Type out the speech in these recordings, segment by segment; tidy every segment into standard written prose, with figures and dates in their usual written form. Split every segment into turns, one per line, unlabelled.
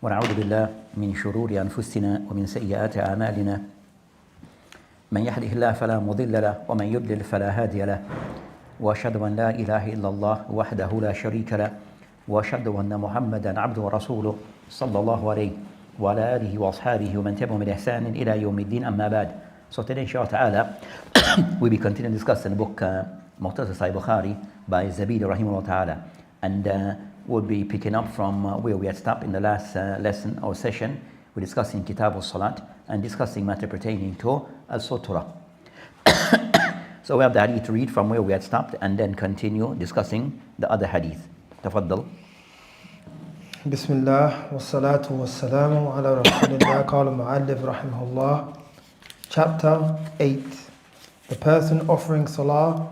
ونعوذ بالله من شرور أنفسنا ومن سيئات أعمالنا من يهده الله فلا مضل له ومن يضلل فلا هادي له وأشهد أن لا إله إلا الله وحده لا شريك له وأشهد أن محمدا عبده ورسوله صلى الله عليه وعلى آله وأصحابه ومن تبعهم بإحسان إلى يوم الدين أما بعد. So today inshallah ta'ala we'll be continuing discussing the book Sahih Bukhari by Zabidi rahimahullah ta'ala, and we'll be picking up from where we had stopped in the last lesson or session. We're discussing Kitab al-Salat and discussing matter pertaining to Sutra. So we have the hadith to read from where we had stopped and then continue discussing the other hadith. Tafaddal.
Bismillah wassalatu wassalamu ala rasulillah. Qala al-mu'allif rahimahullah. Chapter 8. The person offering salah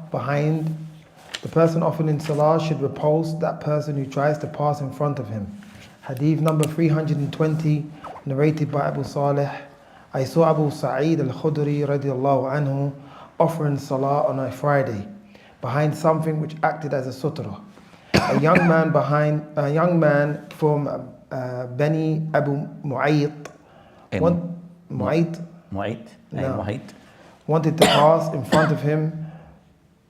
should repulse that person who tries to pass in front of him. Hadith number 320, narrated by Abu Salih. I saw Abu Sa'id al-Khudri radiallahu anhu offering salah on a Friday behind something which acted as a sutra. A young man from Bani Abu Mu'ayt wanted to pass in front of him,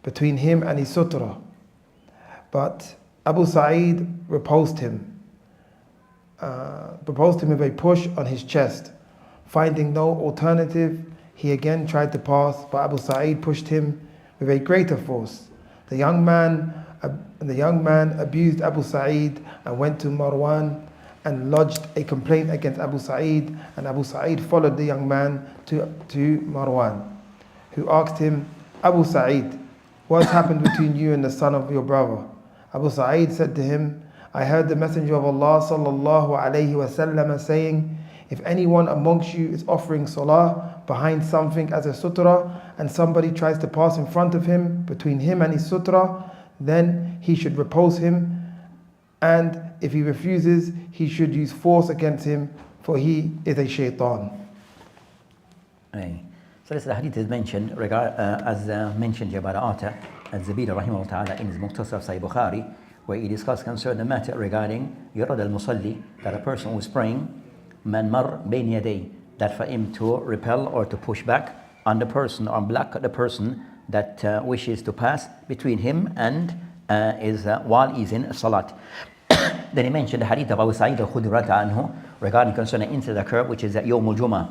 between him and his sutra, but Abu Sa'id repulsed him with a push on his chest. Finding no alternative, he again tried to pass, but Abu Sa'id pushed him with a greater force. The young man abused Abu Sa'id and went to Marwan and lodged a complaint against Abu Sa'id, and Abu Sa'id followed the young man to Marwan, who asked him, Abu Sa'id, what has happened between you and the son of your brother? Abu Sa'id said to him, I heard the Messenger of Allah sallallahu alayhi wasallam saying, if anyone amongst you is offering salah behind something as a sutra, and somebody tries to pass in front of him, between him and his sutra, then he should repulse him, and if he refuses, he should use force against him, for he is a shaitan.
So this hadith is mentioned, as mentioned here by the author, Zabidi rahimahullah ta'ala, in his Sahih Bukhari, where he discussed concerning the matter regarding Yurad al-Musalli, that a person who is praying, man mar bayn yaday, that for him to repel or to push back on the person or block the person that wishes to pass between him and while he's in salat. Then he mentioned the hadith of Abu Sa'id al-Khudri anhu regarding concerning an incident occurred, which is at Yawm al-Jum'ah.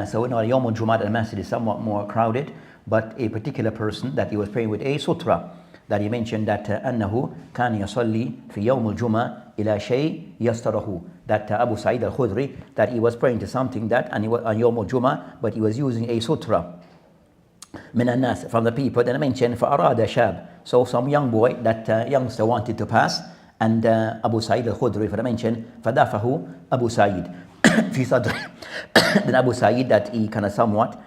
So we know Yawm al-Jum'ah al-Masjid is somewhat more crowded, but a particular person that he was praying with a sutra, that he mentioned that أنه كان يصلي في يوم الجمعة إلى شيء يستره, that Abu Sa'id al-Khudri, that he was praying to something that, and he was on Yawm al-Jum'ah, but he was using a sutra من الناس, from the people. Then I mentioned فأراد شاب, so some young boy, that youngster wanted to pass, and Abu Sa'id al-Khudri, for I mentioned فدافه Abu Sa'id في صدره. Then Abu Sa'id, that he kind of somewhat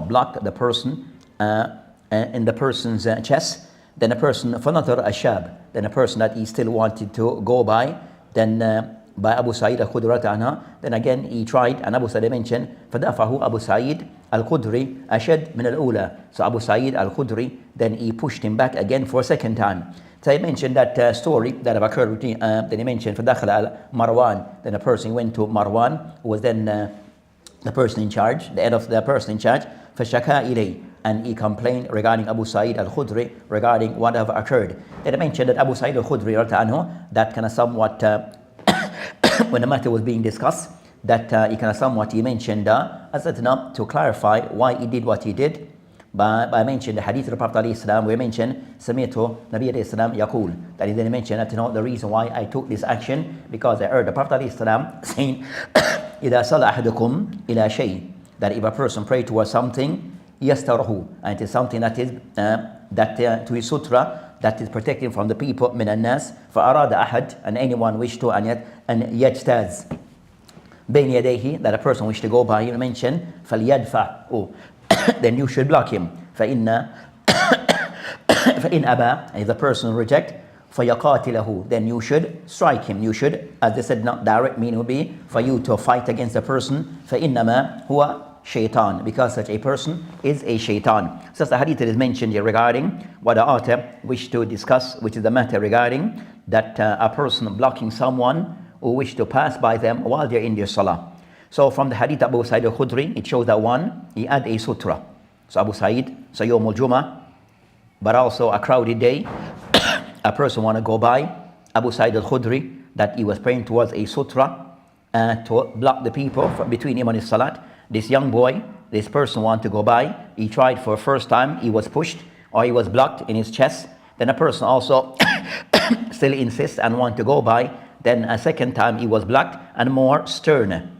blocked the person in the person's chest. Then a person for another ashab, then a person that he still wanted to go by, then by Abu Sa'id al-Khudri anha, then again he tried, and Abu Sa'id mentioned فدافه Abu Sa'id al-Khudri ashad min al-ula. So Abu Sa'id al-Khudri, then he pushed him back again for a second time. So he mentioned that story that have occurred between, then he mentioned فدخل al-Marwan, then a person went to Marwan, who was then the person in charge, the head of the person in charge, فشكا إليه, and he complained regarding Abu Sa'id al-Khudri regarding what have occurred. Then he mentioned that Abu Sa'id al-Khudri that kind of somewhat when the matter was being discussed, that he mentioned as enough to clarify why he did what he did. By mentioning the hadith of the Prophet ﷺ, we mentioned Sami'tu Nabi ﷺ yaqul, that he then mentioned that the reason why I took this action, because I heard the Prophet ﷺ saying إِذَا صَلَى أَحَدُكُمْ إِلَى شَيْءٍ, that if a person pray towards something, يَسْتَرَهُ, and it is something that is to his sutra, that is protecting from the people, مِنَ النَّاسِ فَأَرَادَ أَحَدٍ, and anyone wish to, and يَجْتَازِ بَيْنِ يَدَيْهِ, that a person wish to go by him, mention فَلْيَدْفَعُ, then you should block him. فَإِنَّ أَبَى, if the person reject, فَيَقَاتِلَهُ, then you should strike him. You should, as they said, not direct meaning would be for you to fight against the person. فَإِنَّمَا هُوَ shaitan, because such a person is a shaitan. So the hadith that is mentioned here regarding what the author wished to discuss, which is the matter regarding that a person blocking someone who wish to pass by them while they're in their salah. So from the hadith Abu Sa'id al-Khudri, it shows that one, he had a sutra. So Abu Sa'id, so Yawm al-Jum'ah, but also a crowded day, a person want to go by Abu Sa'id al-Khudri, that he was praying towards a sutra to block the people from between him and his salat. This young boy, this person wanted to go by. He tried for the first time, he was pushed or he was blocked in his chest. Then a person also still insists and want to go by. Then a second time he was blocked and more stern. And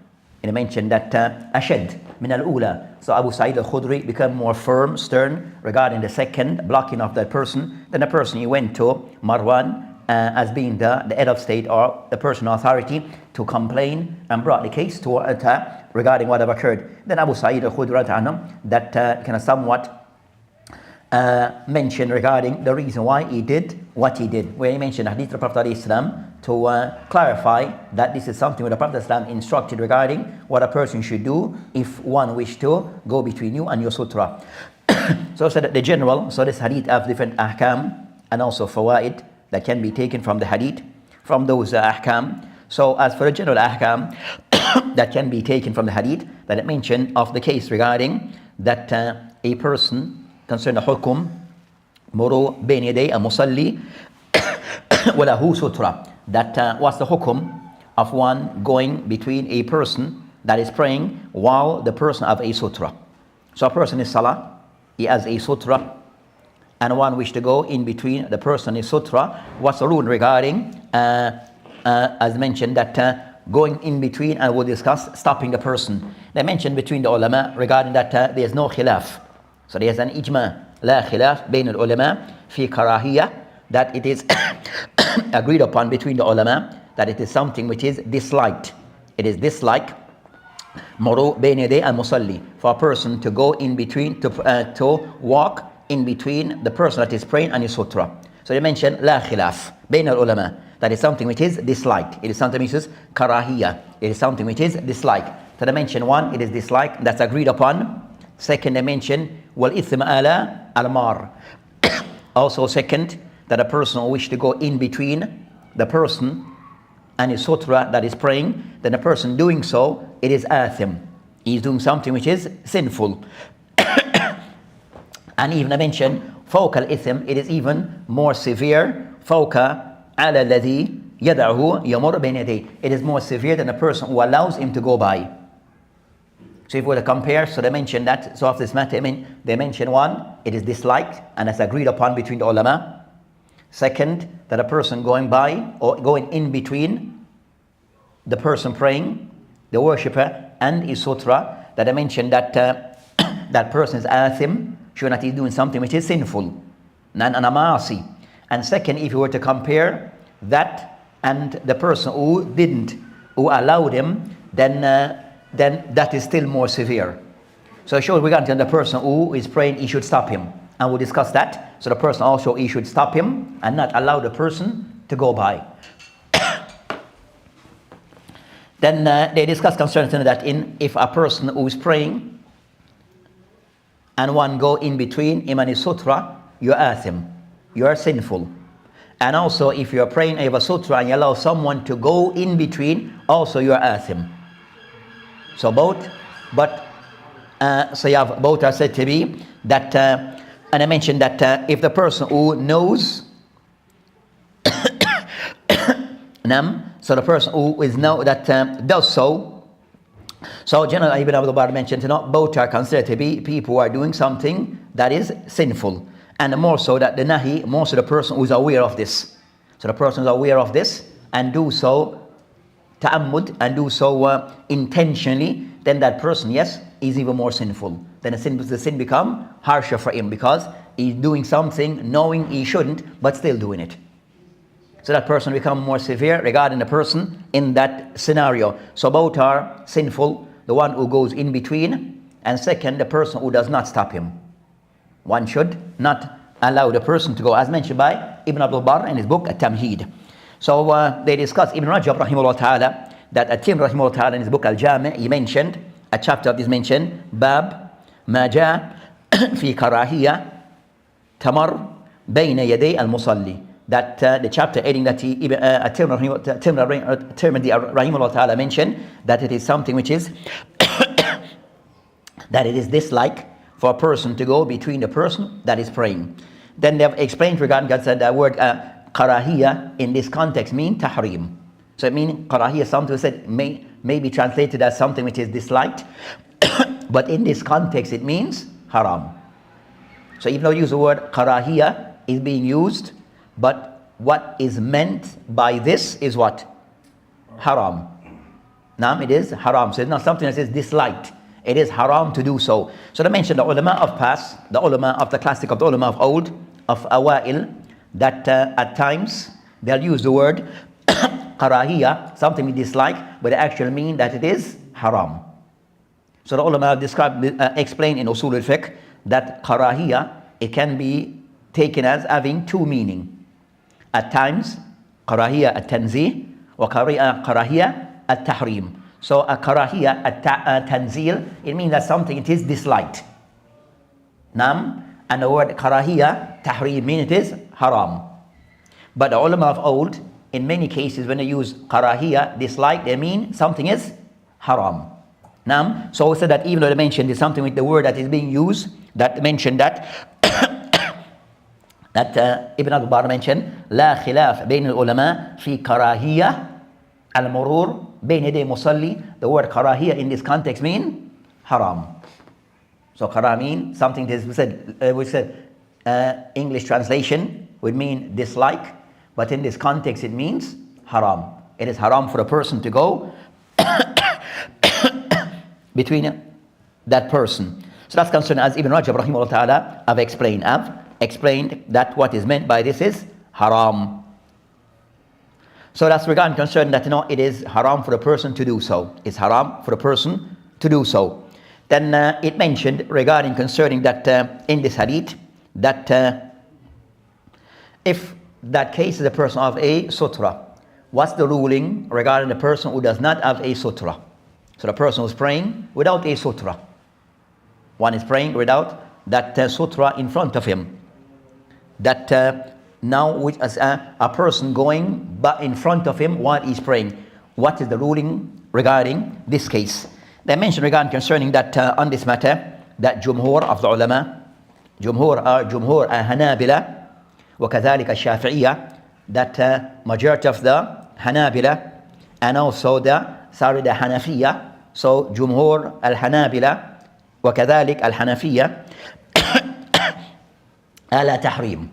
he mentioned that ashad min al-ula. So Abu Sa'id al-Khudri became more firm, stern regarding the second blocking of that person. Then the person he went to Marwan as being the head of state or the person authority to complain and brought the case to regarding what have occurred. Then Abu Sa'id al-Khudri that kind of somewhat mentioned regarding the reason why he did what he did, where he mentioned Hadith of the Prophet Islam to clarify that this is something where the Prophet Islam instructed regarding what a person should do if one wish to go between you and your sutra. So that the general, so this hadith have different ahkam and also fawaid that can be taken from the hadith, from those ahkam. So as for the general ahkam that can be taken from the hadith, that it mentioned of the case regarding that a person concerned the hukum muru bayn yaday al-musalli wa lahu sutra, that what's the hukum of one going between a person that is praying while the person have a sutra. So a person is salah, he has a sutra, and one wish to go in between the person is sutra. What's the rule regarding as mentioned that going in between, and we'll discuss stopping the person. They mentioned between the ulama regarding that there's no khilaf. So there's an ijma, la khilaf bayn al-ulama fi karahiyah, that it is agreed upon between the ulama that it is something which is disliked. It is disliked muru bayn yaday al-musalli, for a person to go in between, to walk in between the person that is praying and his sutra. So they mentioned la khilaf bayn al-ulama, that is something which is disliked. It is something which is karahiyah. It is something which is disliked. So they mention one, it is disliked, that's agreed upon. Second, they mention wal ithma ala al-mar. Also second, that a person who wish to go in between the person and his sutra that is praying, then a person doing so, it is athim. He is doing something which is sinful. And even I mentioned fawqa al-ithm, it is even more severe. Fawqa ala alladhi yad'ahu yamur bayna yaday. It is more severe than a person who allows him to go by. So if we were to compare, so they mention that, so of this matter, I mean, they mention one, it is disliked and as agreed upon between the ulama. Second, that a person going by or going in between the person praying, the worshipper, and his sutra, that I mentioned that that person is athim, sure that he's doing something which is sinful, and anamasi. And second, if you were to compare that and the person who didn't, who allowed him, then that is still more severe. So sure, we got to the person who is praying, he should stop him. And we'll discuss that. So the person also, he should stop him and not allow the person to go by. Then they discuss concerning that if a person who is praying and one go in between him and his sutra, you ask him, you are sinful. And also if you are praying, you have a sutra and you allow someone to go in between, also you are athim. So both, but so you have both are said to be that, and I mentioned that if the person who knows, so the person who is know that does so. So General Ibn Abdul Bar mentioned, both are considered to be people who are doing something that is sinful, and more so that the nahi, more so the person who is aware of this. So the person is aware of this and do so ta'ammud and do so intentionally, then that person, yes, is even more sinful. Then the sin become harsher for him because he's doing something knowing he shouldn't, but still doing it. So that person become more severe regarding the person in that scenario. So both are sinful, the one who goes in between, and second, the person who does not stop him. One should not allow the person to go, as mentioned by Ibn Abdul Barr in his book At-Tamheed. So they discuss, Ibn Rajab rahimahullah ta'ala, that At-Tim rahimahullah ta'ala in his book Al-Jamaykee, he mentioned, a chapter of this mentioned, Bab ma ja fi karahiyya tamar bayna yaday al-musalli. that the chapter heading that Tirmidhi rahimahullah ta'ala mentioned, that it is something which is that it is dislike for a person to go between the person that is praying. Then they have explained regarding God said the word karahiyya in this context mean tahrim. So it means karahiyya, something said may be translated as something which is disliked, but in this context it means haram. So even though you use the word karahiyya is being used, but what is meant by this is what? Haram. Naam, it is haram. So it's not something that is disliked. It is haram to do so. So they mentioned the ulama of past, the ulama of the classic, of the ulama of old, of awail, that at times they'll use the word karahiyya, something we dislike, but it actually mean that it is haram. So the ulama explain in usul al-fiqh that karahiyya, it can be taken as having two meaning. At times, karahiyya at-tanzih, wa karahiyya at-tahrim. So a karahiyya at-tanzil, it means that something it is disliked. Nam, and the word karahiyya, tahrim, mean it is haram. But the ulama of old, in many cases when they use karahiyya, dislike, they mean something is haram. Nam, so we said that even though they mentioned is something with the word that is being used, that mentioned that that Ibn Al-Bukhari mentioned, لا خلاف بين العلماء في كراهية المرور بين يدي مصلي. The word karahiyya in this context mean haram. So karah mean something that we said English translation would mean dislike, but in this context it means haram. It is haram for a person to go between that person. So that's concerned as Ibn Rajab rahimahullah ta'ala have explained that what is meant by this is haram. So that's regarding concern that it is haram for a person to do so. It's haram for a person to do so. Then it mentioned regarding concerning that in this hadith that if that case is a person of a sutra, what's the ruling regarding the person who does not have a sutra? So the person who's praying without a sutra. One is praying without that sutra in front of him. That now which as a person going but in front of him while he's praying. What is the ruling regarding this case? They mentioned regarding concerning that on this matter that jumhur of the ulama, jumhur Hanabila, وكذلك الشافعية, that majority of the Hanabila and also the Hanafiya. So jumhur al-Hanabila وكذلك الحنفية على تحريم,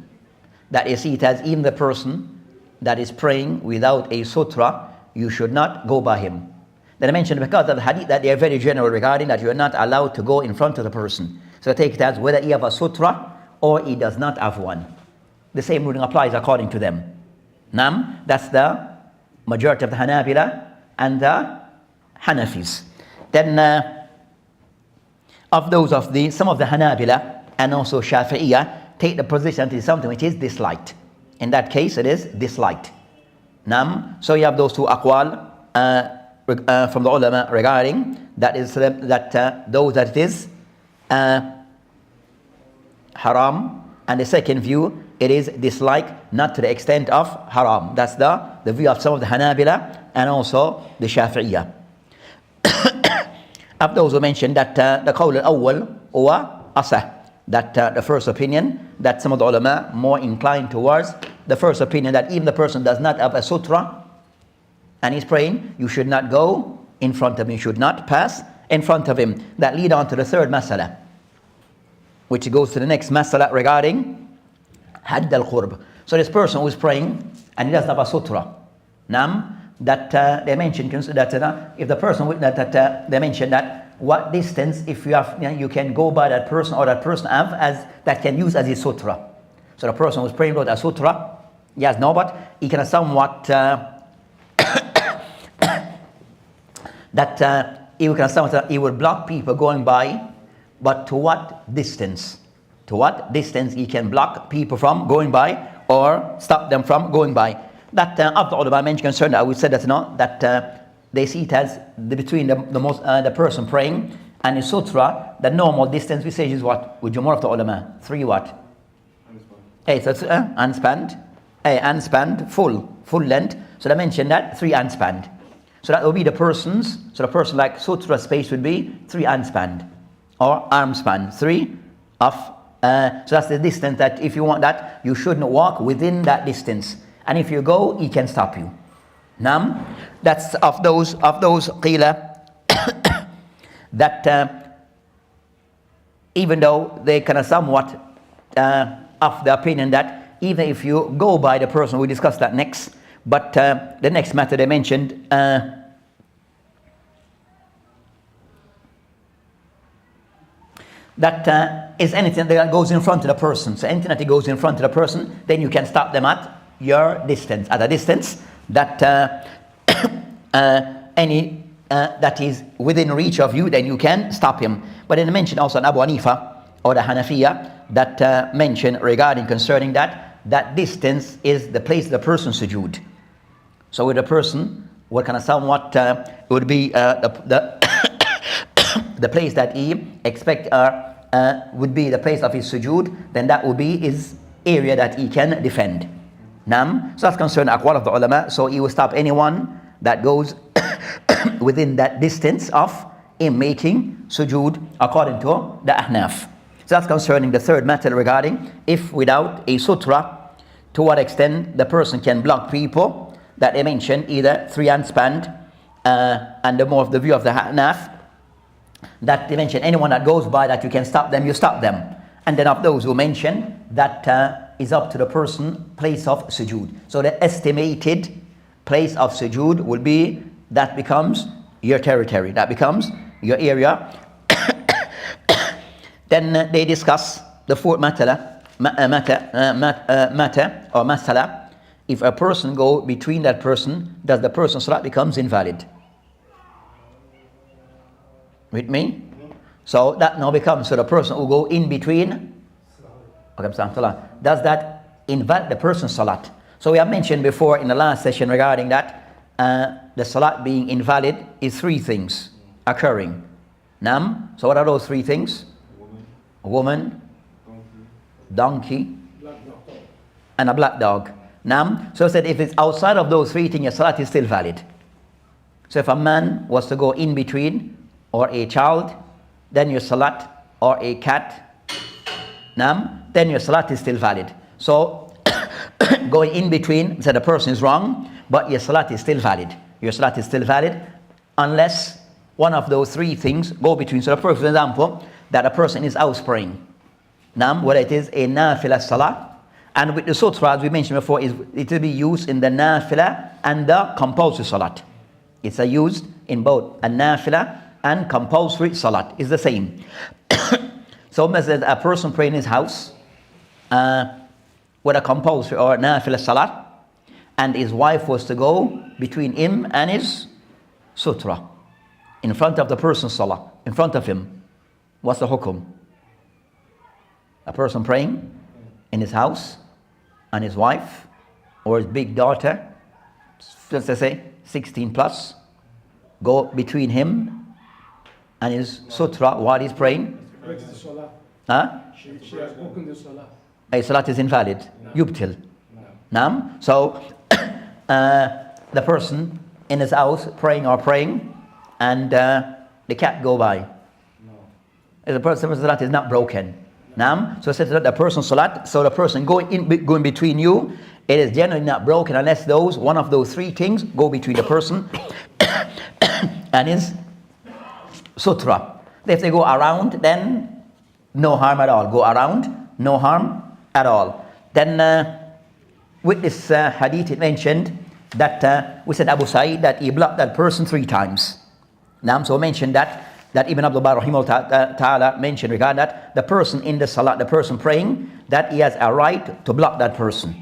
that you see it as even the person that is praying without a sutra, you should not go by him. Then I mentioned because of the hadith that they are very general regarding that you are not allowed to go in front of the person. So take it as whether he have a sutra or he does not have one. The same ruling applies according to them. Nam, that's the majority of the Hanabila and the Hanafis. Then of those of the some of the Hanabila and also Shafi'iyah take the position that it is something which is disliked. In that case, it is disliked. Nam. So you have those two aqwal from the ulama regarding that is that those that it is haram, and the second view it is disliked, not to the extent of haram. That's the view of some of the Hanabila and also the Shafi'iyah. Of those who mentioned that the qawl al-awwal huwa asah, that the first opinion, that some of the ulama more inclined towards the first opinion, that even the person does not have a sutra and he's praying, you should not go in front of him, you should not pass in front of him. That lead on to the third masala, which goes to the next masala regarding hadd al-qurb. So this person who is praying and he doesn't have a sutra, that they mentioned that if the person that they mentioned that what distance if you have you can go by that person or that person have as that can use as his sutra. So the person who's praying without a sutra, yes, no, but he can somewhat that he will block people going by, but to what distance? To what distance he can block people from going by or stop them from going by? That after all the mentioned concern, I would say that they see it as between the person praying and the sutra, the normal distance we say is what? With Jumhur of the ulama, 3 what? 8, so it's unspanned a handspan, full length. So they mentioned that 3 handspan. So that will be the person's. So the person like Sutra space would be 3 handspan or arm span. 3 of. So that's the distance that if you want that, you shouldn't walk within that distance. And if you go, he can stop you. Nam, that's of those qila that even though they kind of somewhat of the opinion that even if you go by the person, we discussed that next. But the next matter they mentioned. That is anything that goes in front of the person. So anything that goes in front of the person, then you can stop them at your distance, at a distance that any that is within reach of you, then you can stop him. But then mentioned also in Abu Hanifa or the Hanafiya that mentioned regarding concerning that distance is the place the person sujood. So with a person, what kind of somewhat would be the place that he expect would be the place of his sujood, then that would be his area that he can defend. Nam, so that's concerned aqwal of the ulama. So he will stop anyone that goes within that distance of him making sujood according to the ahnaf. So that's concerning the third matter regarding if without a sutra, to what extent the person can block people that they mentioned, either 3 handspan and the more of the view of the ahnaf, that they mention anyone that goes by that you can stop them, you stop them. And then of those who mention that is up to the person place of sujood. So the estimated place of sujood will be, that becomes your territory, that becomes your area. Then they discuss the fourth matter or masala. If a person go between that person, does the person's salat becomes invalid? With me? So that now becomes, so the person who go in between, does that invalid the person's salat? So we have mentioned before in the last session regarding that the salat being invalid is 3 things occurring. Nam, so what are those 3 things? A woman, donkey, and a black dog. Nam, so I said if it's outside of those 3 things, your salat is still valid. So if a man was to go in between, or a child, then your salat, or a cat, nam, then your salat is still valid. So going in between, so the person is wrong, but your salat is still valid. Your salat is still valid unless one of those 3 things go between. So for example, that a person is house praying, nam, whether it is a nafila salah, and with the sutra, as we mentioned before, it will be used in the nafila and the compulsory salat. It's used in both a nafila and compulsory salat is the same. So a person praying in his house with a compulsory or nafila salat, and his wife was to go between him and his sutra, in front of the person's salah, in front of him. What's the hukum? A person praying in his house and his wife or his big daughter, let's say 16 plus, go between him and his sutra while he's praying. Huh?
She has broken the salah.
A salat is invalid. Yubtil. Naam. So the person in his house praying, and the cat go by. The person's salat is not broken. Naam. So it says that the person's salat, so the person going between you, it is generally not broken unless one of those 3 things go between the person and his sutra. If they go around, then no harm at all. Go around, no harm at all. Then with this hadith it mentioned that we said Abu Sa'id that he blocked that person 3 times. Naam, so mentioned that Ibn Abdul Bar rahimahullah ta'ala mentioned regarding that the person in the salat, the person praying, that he has a right to block that person.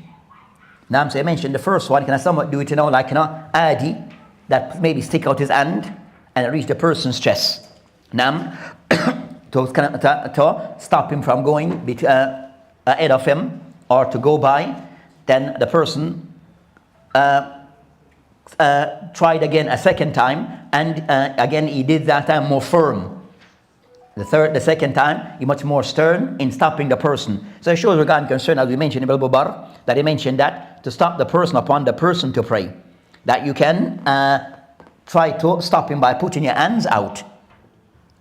Naam, so he mentioned the first one, can someone do it, like adi, that maybe stick out his hand and reach the person's chest. Naam, to stop him from going ahead of him or to go by. Then the person tried again a second time, and again he did that time more firm. The second time he much more stern in stopping the person. So it shows regarding concern, as we mentioned in Al-Bukhari, that he mentioned that to stop the person upon the person to pray. That you can try to stop him by putting your hands out.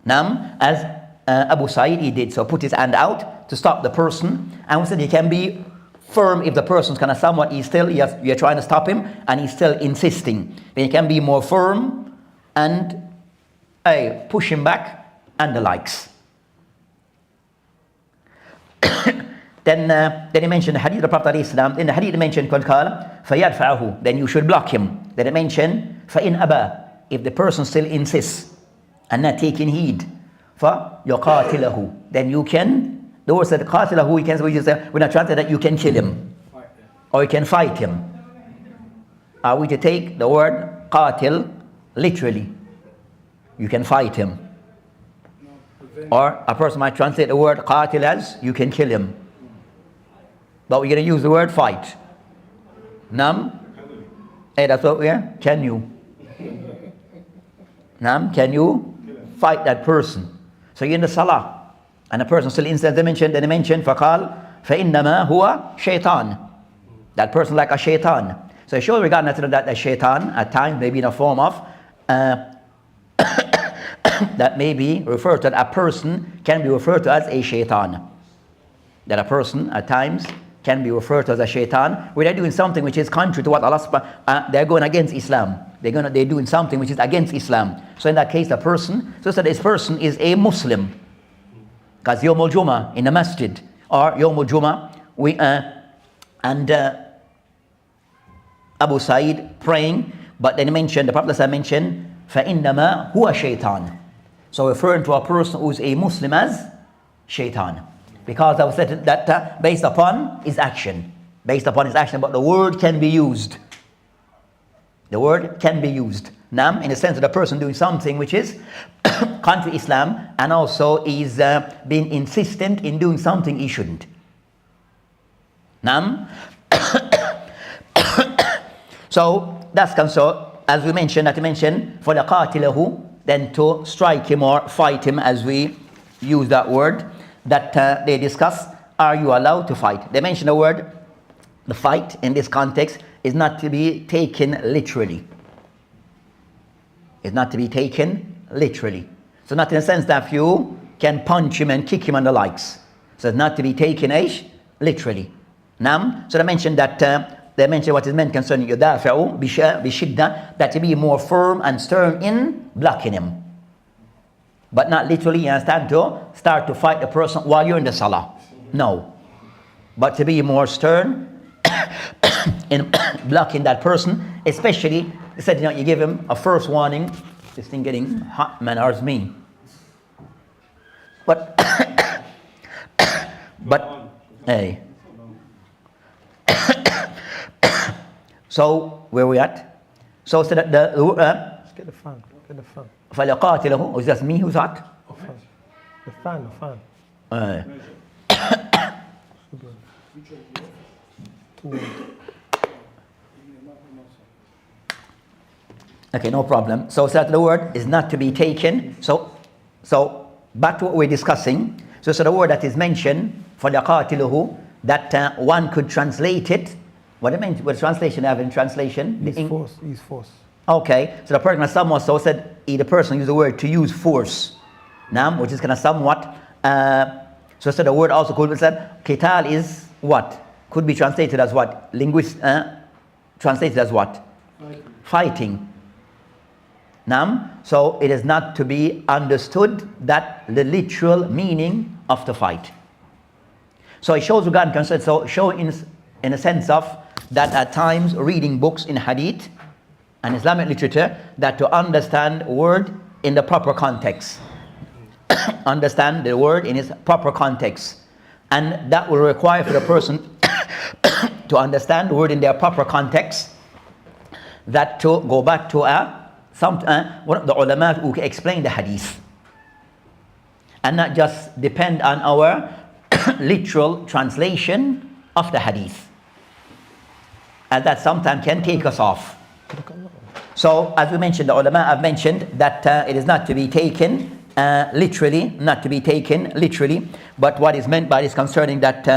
Now, as Abu Sa'id he did, so put his hand out to stop the person, and we said he can be firm if the person's kind of somewhat, you're trying to stop him and he's still insisting. Then you can be more firm and push him back and the likes. Then he mentioned the hadith of the Prophet ﷺ. In the hadith he mentioned فَيَدْفَعُهُ, then you should block him. Then he mentioned فَإِنْ أَبَى, if the person still insists and not taking heed, فَيُقَاتِلَهُ, then you can, the word said قَاتِلَهُ, we can say, we're not trying to say that you can kill him or you can fight him. Are we to take the word qatil literally? You can fight him. Or a person might translate the word qatil as you can kill him. But we're going to use the word fight. Nam? That's what we are. Can you? Nam? Can you fight that person? So you're in the salah and a person still instead they mentioned فَقَالْ فَإِنَّمَا هُوَ شَيْطَانٌ. That person like a shaitan. So it shows regarding that the shaitan at times may be in a form of that may be referred to, a person can be referred to as a shaitan. That a person at times can be referred to as a shaitan when they're doing something which is contrary to what Allah they're going against Islam. They're doing something which is against Islam. So in that case the person, so that this person is a Muslim. Because Yawm al-Jum'ah in the masjid or Yawm al-Jum'ah we and Abu Sa'id praying, but then he mentioned, the Prophet mentioned فَإِنَّمَا هُوَ شَيْطَانٌ. So referring to a person who is a Muslim as shaitan. Because I was said that based upon his action. Based upon his action, but the word can be used. The word can be used. Nam, in the sense of the person doing something which is contrary to Islam and also is being insistent in doing something he shouldn't. Nam. So that's concerned, as we mentioned, for the qatilahu, then to strike him or fight him, as we use that word, that they discuss, are you allowed to fight? They mention the word, the fight in this context is not to be taken literally. It's not to be taken literally. So not in the sense that you can punch him and kick him and the likes. So it's not to be taken literally. Nam. So they mentioned that they mentioned what is meant concerning yudafi'u bishidda, that to be more firm and stern in blocking him. But not literally, you understand, to start to fight the person while you're in the salah. No. But to be more stern in blocking that person, especially, they said, you give him a first warning, this thing getting hot, man, ours me. But, hey. So, where we at? So that
Let's get the fan. Get the fan.
فَلَقَاتِلَهُ, is that me who's hot?
The fan.
Okay, no problem. So that the word is not to be taken. So back to what we're discussing. So the word that is mentioned, فَلَقَاتِلَهُ, that one could translate it. What translation have in translation?
He's force.
Okay, so the person somewhat so said the person used the word to use force. Now, which is kind of somewhat so the word also could be said qital is what? Could be translated as what? Translated as what? Fighting. Now, so it is not to be understood that the literal meaning of the fight. So it shows regarding concern, so showing in a sense of that at times reading books in Hadith and Islamic literature, that to understand word in the proper context. Understand the word in its proper context. And that will require for the person to understand the word in their proper context, that to go back to one of the ulama who explain the Hadith. And not just depend on our literal translation of the Hadith. And that sometimes can take us off. So, as we mentioned, the ulama have mentioned that it is not to be taken literally, but what is meant by this concerning that,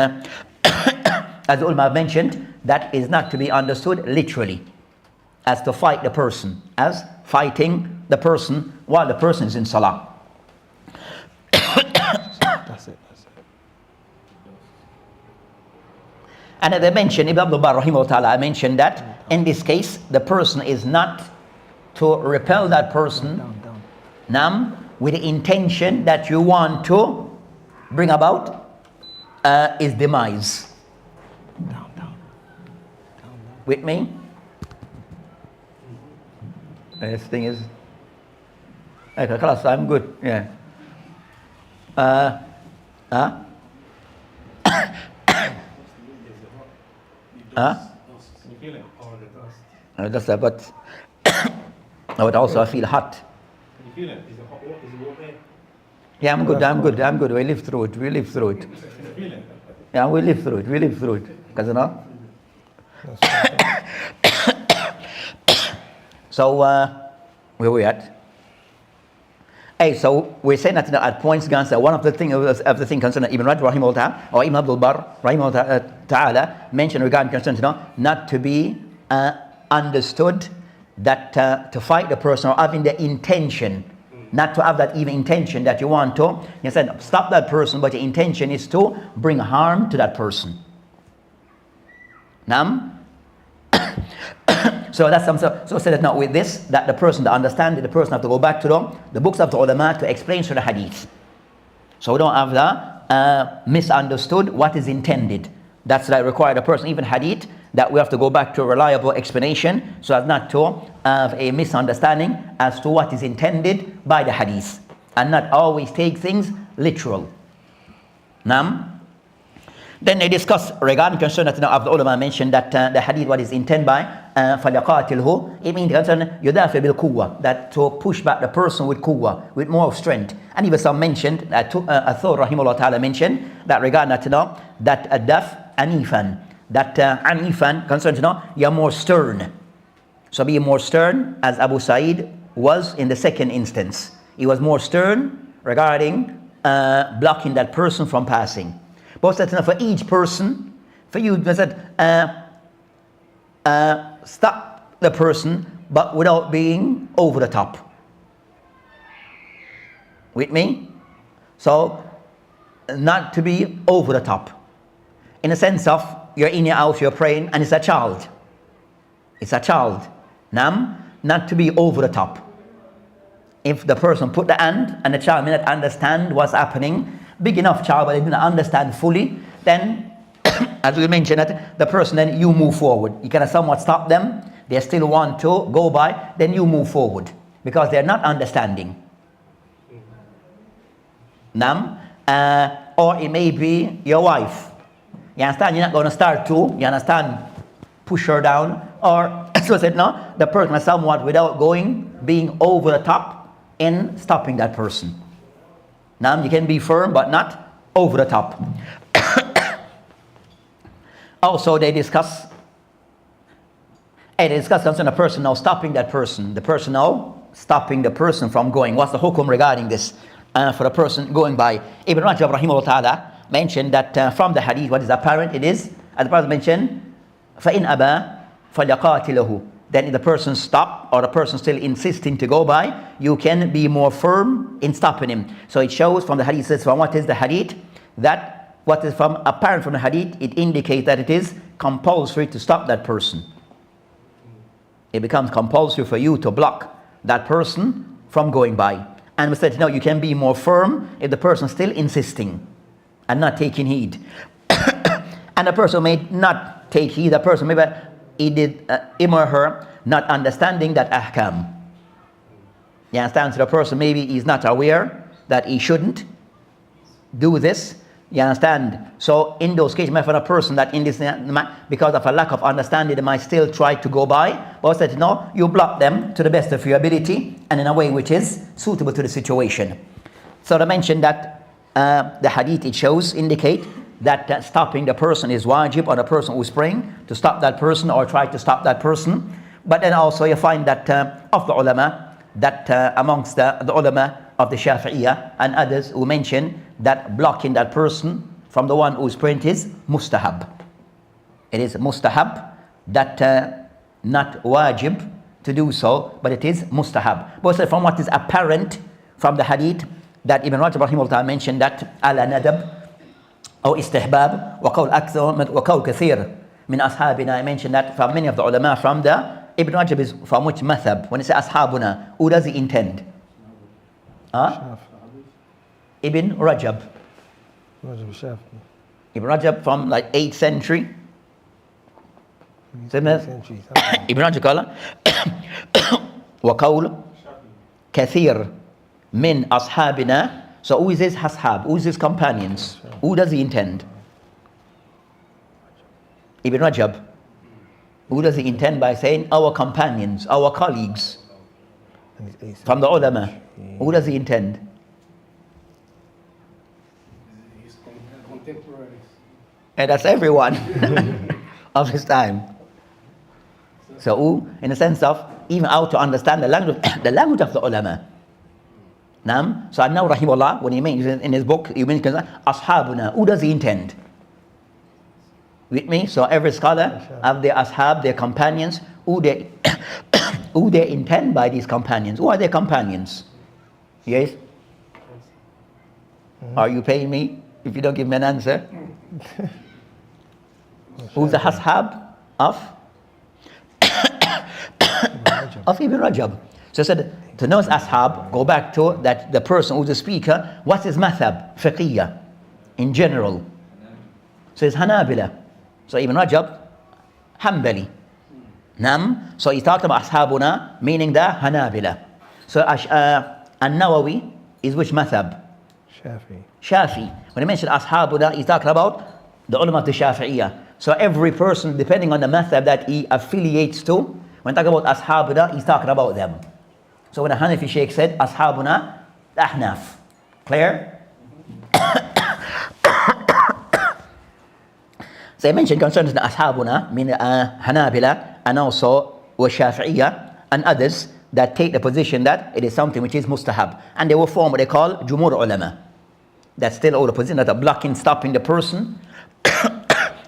as the ulama have mentioned, that is not to be understood literally, as to fight the person, as fighting the person while the person is in salah.
That's it.
And as I mentioned, Ibn Abdul Bar rahimahullah ta'ala, I mentioned that in this case, the person is not to repel that person with the intention that you want to bring about his demise. With me? This thing is, okay, class, I'm good. Yeah. Huh?
You feel it? Or the dust?
That's but I would also feel hot.
Can you feel it? Is it hot water? Is it water?
Yeah, I'm good. We live through it.
Can you feel it?
Yeah, we live through it. Because you know. So where we at? Hey, so we're saying that at points, one of the things concerning Ibn Rajab rahimahullah ta'ala, or Ibn Abdul Bar rahimahullah ta'ala mentioned regarding concerning not to be understood that to fight the person or having the intention, not to have that even intention that you want to. You said stop that person, but your intention is to bring harm to that person. Nam. So that's so say that now with this, that the person to understand it, the person have to go back to the books of the ulama to explain to the hadith. So we don't have the misunderstood what is intended. That's that require the person, even hadith, that we have to go back to a reliable explanation so as not to have a misunderstanding as to what is intended by the hadith, and not always take things literal. Nam. Then they discuss regarding concern that the ulama mentioned that the hadith what is intended by فَلْيَقَاتِلْهُ, it means يُدَافِعْ بِالْقُوَّةِ, that to push back the person with quwwah, with more strength. And even some mentioned that Thawr rahimahullah ta'ala mentioned that regarding that adaf anifan, that anifan concerns you're more stern. So be more stern, as Abu Sa'id was in the second instance. He was more stern regarding blocking that person from passing. But that's for each person, for you, stop the person, but without being over the top. With me? So, not to be over the top. In the sense of, you're in your house, you're praying, and it's a child. It's a child. Not to be over the top. If the person put the hand, and the child may not understand what's happening, big enough child, but they didn't understand fully, then, as we mentioned, that the person, then you move forward. You can somewhat stop them. They still want to go by, then you move forward. Because they're not understanding. Or it may be your wife. You understand? You're not going to start to, you understand, push her down. Or, so I said, no, the person is somewhat without being over the top in stopping that person. Now, you can be firm, but not over the top. Also, they discuss concerning a person now stopping that person. The person now stopping the person from going. What's the hukum regarding this for the person going by? Ibn Rajab rahimahullah ta'ala mentioned that from the hadith, what is apparent, it is, as the Prophet mentioned, فَإِنْ أَبَى فَلْيَقَاتِلَهُ. Then if the person stop, or the person still insisting to go by, you can be more firm in stopping him. So it shows from the hadith, says from what is the hadith, that what is from apparent from the hadith, it indicates that it is compulsory to stop that person. It becomes compulsory for you to block that person from going by. And we said, no, you can be more firm if the person is still insisting and not taking heed. And the person may not take heed, the person maybe he did him or her not understanding that ahkam. You understand? So the person maybe is not aware that he shouldn't do this. You understand? So in those cases, you might find a person that in this, because of a lack of understanding, they might still try to go by. But I said, no, you block them to the best of your ability and in a way which is suitable to the situation. So I mentioned that the hadith, it shows, indicate that stopping the person is wajib on the person who's praying, to stop that person or try to stop that person. But then also you find that of the ulama, that amongst the ulama of the Shafi'iyah and others who mention that blocking that person from the one who's praying is mustahab. It is mustahab, that not wajib to do so, but it is mustahab. But also from what is apparent from the hadith that Ibn Rajab rahimahullah mentioned that ala nadab or istihbab wa qawl akthar wa qawl kathir min ashabina. I mentioned that from many of the ulama from the Ibn Rajab is from which madhab. When it says ashabuna, who does he intend? Huh? Ibn Rajab. Ibn Rajab from like 8th century. Ibn Rajab qala wa qawl kathir min ashabina. So who is his ashab? Who is his companions? Who does he intend? Ibn Rajab. Who does he intend by saying our companions, our colleagues from the ulama? Who does he intend?
His contemporaries.
And that's everyone of his time. So who, in the sense of even how to understand the language of the ulama. Naam. So now rahimahullah, when he mentions in his book, he mentions ashabuna. Who does he intend? With me? So every scholar have their ashab, their companions, who they who they intend by these companions. Who are their companions? Yes? Are you paying me if you don't give me an answer? Who's the ashab of Ibn Rajab? So I said, to know his ashab, go back to that the person who's the speaker, what's his madhab, fiqhiyya, in general. So it's Hanabila. So Ibn Rajab, Hanbali. Nam. So he talked about ashabuna, meaning the Hanabila. So An-Nawawi is which madhab? Shafi. When he mentioned ashabuna, he's talking about the ulama of the Shafi'iyya. So every person, depending on the madhab that he affiliates to, when talking about ashabuna, he's talking about them. So when a Hanafi Sheikh said, ashabuna, the Ahnaf. Clear? So I mentioned concerning the ashabuna, meaning Hanabila, and also Shafi'iyya, and others that take the position that it is something which is mustahab. And they will form what they call Jumhur ulama. That's still all the position that are blocking, stopping the person.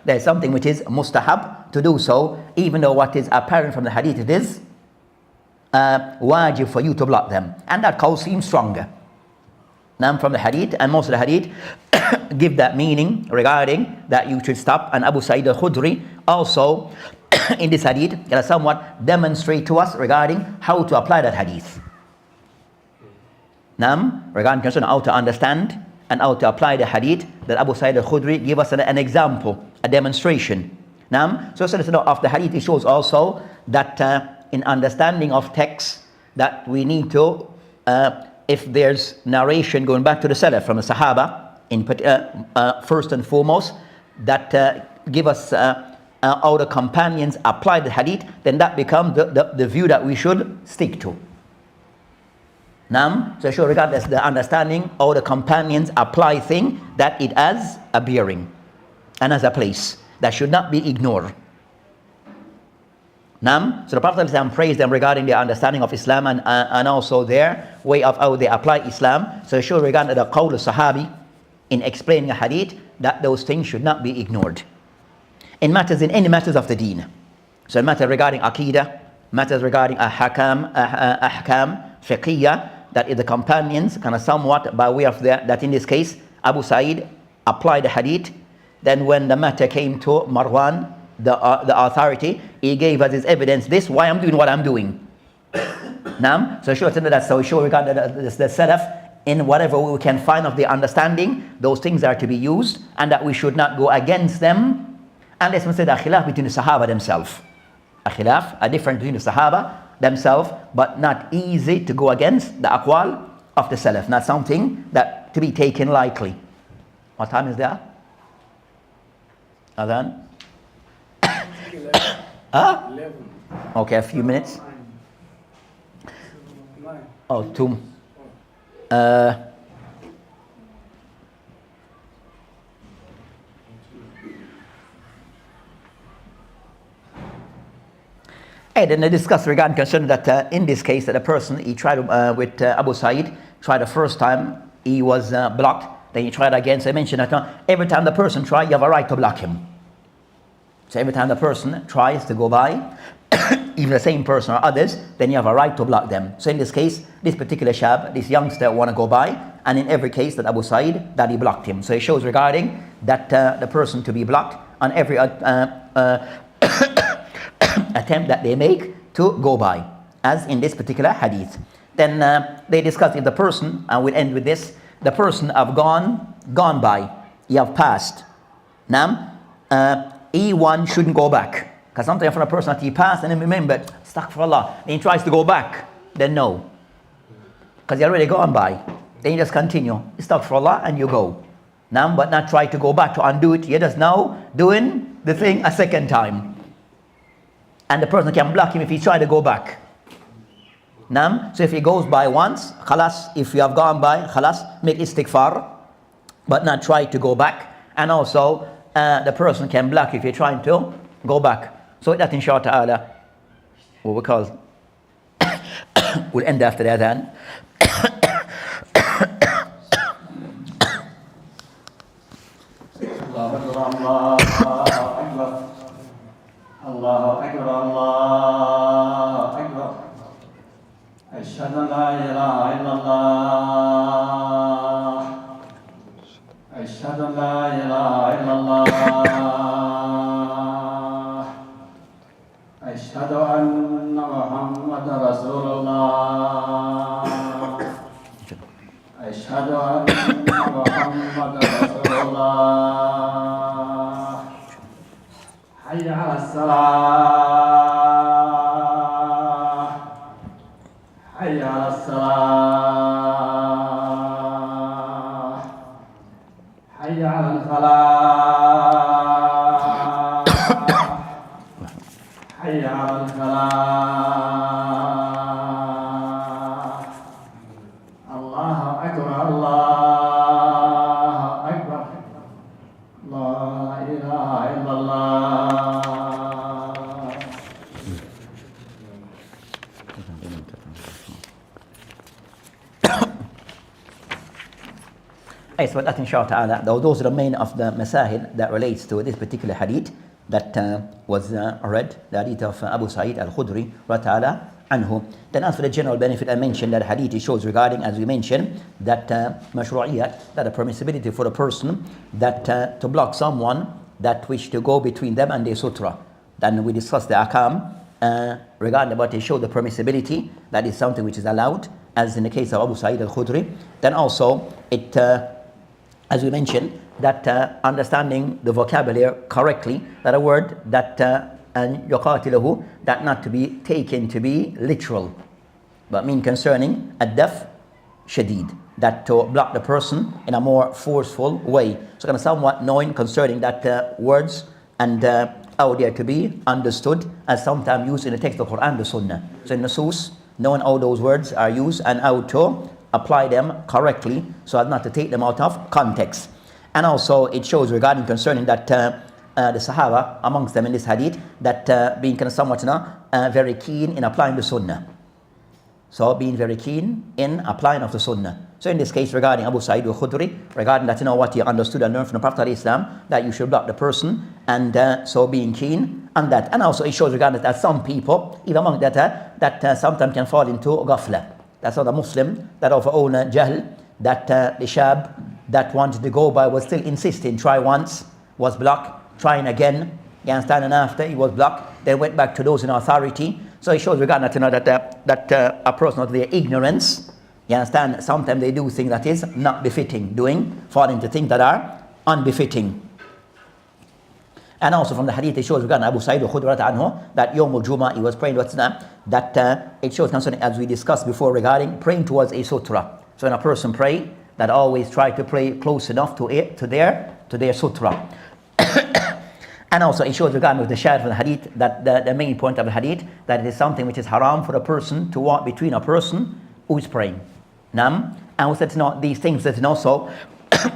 There is something which is mustahab to do so, even though what is apparent from the hadith it is wajib for you to block them. And that call seems stronger. Now from the hadith, and most of the hadith give that meaning regarding that you should stop. And Abu Sa'id al-Khudri also in this hadith can somewhat demonstrate to us regarding how to apply that hadith. Now regarding concern how to understand and how to apply the hadith, that Abu Sa'id al-Khudri give us an example, a demonstration. Now, so of the hadith, it shows also that in understanding of text, that we need to, if there's narration going back to the Salaf from the Sahaba, in first and foremost, that give us how the companions apply the hadith, then that becomes the view that we should stick to. Now, so sure, regardless the understanding how the companions apply thing, that it has a bearing and has a place that should not be ignored. Now, so the Prophet ﷺ praised them regarding their understanding of Islam and also their way of how they apply Islam. So sure, regarding the qawl al-sahabi in explaining a hadith, that those things should not be ignored. In any matters of the deen. So matters regarding aqidah, matters regarding ahkam, fiqhiyya, that is the companions kind of somewhat by way of that in this case, Abu Sa'id applied the hadith. Then when the matter came to Marwan, the authority, he gave us his evidence, this, why I'm doing what I'm doing. Now, so sure, that's so sure regarding the Salaf, in whatever we can find of the understanding, those things are to be used, and that we should not go against them. And let's say the khilaf between the Sahaba themselves. A khilaf, a difference between the Sahaba themselves, but not easy to go against the aqwal of the Salaf. Not something that to be taken lightly. What time is that? Adhan? 11. Okay, a few minutes. 9. Oh, 2. And then they discussed regarding concern that in this case that a person, he tried with Abu Sa'id, tried the first time, he was blocked, then he tried again. So I mentioned that every time the person tried, you have a right to block him. So every time the person tries to go by, even the same person or others, then you have a right to block them. So in this case, this particular shab, this youngster want to go by, and in every case that Abu Sa'id, that he blocked him. So it shows regarding that the person to be blocked on every attempt that they make to go by, as in this particular hadith. Then they discuss if the person, and we'll end with this, the person have gone by, he have passed. Now, E1 shouldn't go back. Because sometimes for a person that he passed and then remember, astaghfirullah, then he tries to go back, then no. Because he already gone by. Then you just continue, astaghfirullah, and you go. Now, but not try to go back to undo it. You're just now doing the thing a second time. And the person can block him if he try to go back. Now, so if he goes by once, khalas, if you have gone by, khalas, make istighfar, but not try to go back. And also, the person can block if you're trying to go back. So that inshallah, what we call, we'll end after that then.
الله أكبر الله أكبر أشهد أن لا إله إلا الله أشهد أن لا إله إلا الله أشهد أن محمدا رسول الله أشهد أن محمدا رسول الله حي على الصلاة حي على الصلاة حي على الفلاح حي على الفلاح الله أكبر الله أكبر لا إله إلا الله
So that inshallah, those are the main of the masahil that relates to this particular hadith that was read, the hadith of Abu Sa'id al-Khudri ta'ala anhu. Then as for the general benefit, I mentioned that hadith it shows regarding, as we mentioned, that mashru'iyat, that the permissibility for a person that to block someone that wish to go between them and their sutra. Then we discussed the akam regarding about it showed the permissibility, that is something which is allowed, as in the case of Abu Sa'id al-Khudri. Then also it as we mentioned, that understanding the vocabulary correctly, that a word that and yuqatiluhu, that not to be taken to be literal, but mean concerning ad-daf shadid, that to block the person in a more forceful way. So kind of somewhat knowing concerning that words and how they are to be understood as sometimes used in the text of Quran, the Sunnah. So in Nusus, knowing how those words are used and how to apply them correctly so as not to take them out of context. And also it shows regarding concerning that the Sahaba amongst them in this hadith, that being kind of somewhat very keen in applying the Sunnah. So being very keen in applying of the Sunnah. So in this case regarding Abu Sa'id al-Khudri, regarding that what he understood and learned from the Prophet of Islam, that you should block the person, and so being keen on that. And also it shows regarding that some people, even among that sometimes can fall into ghafla. That's how the Muslim that of own jahl, that the shab that wanted to go by was still insisting, try once, was blocked, trying again, you understand, and after he was blocked, then went back to those in authority. So it shows regarding that a person of their ignorance, you understand, sometimes they do things that is not befitting doing, fall into things that are unbefitting. And also from the hadith it shows regarding Abu Sa'id al-Khudri anhu, that Yawm al-Jum'ah he was praying that it shows concerning, as we discussed before, regarding praying towards a sutra. So when a person pray, that always try to pray close enough to their sutra. And also it shows regarding with the shahid from the hadith, that the main point of the hadith, that it is something which is haram for a person to walk between a person who is praying. And we said these things that also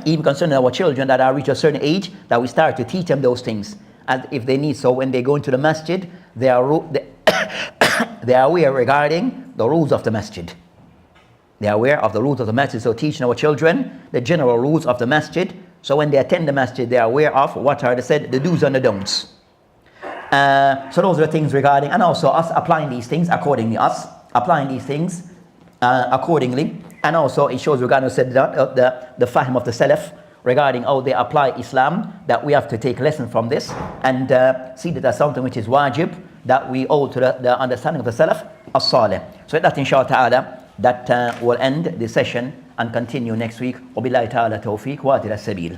even concerning our children that are reach a certain age, that we start to teach them those things, and if they need so when they go into the masjid, they are aware regarding the rules of the masjid. They are aware of the rules of the masjid. So teaching our children the general rules of the masjid, so when they attend the masjid, they are aware of what are the do's and the don'ts. So those are the things regarding, and also us applying these things accordingly, accordingly. And also it shows regarding the fahm of the Salaf regarding how they apply Islam, that we have to take lesson from this and see that that's something which is wajib, that we owe to the understanding of the Salaf as-Salih. So that inshallah ta'ala, that will end the session and continue next week. وبالله تعالى توفيق وادل السبيل.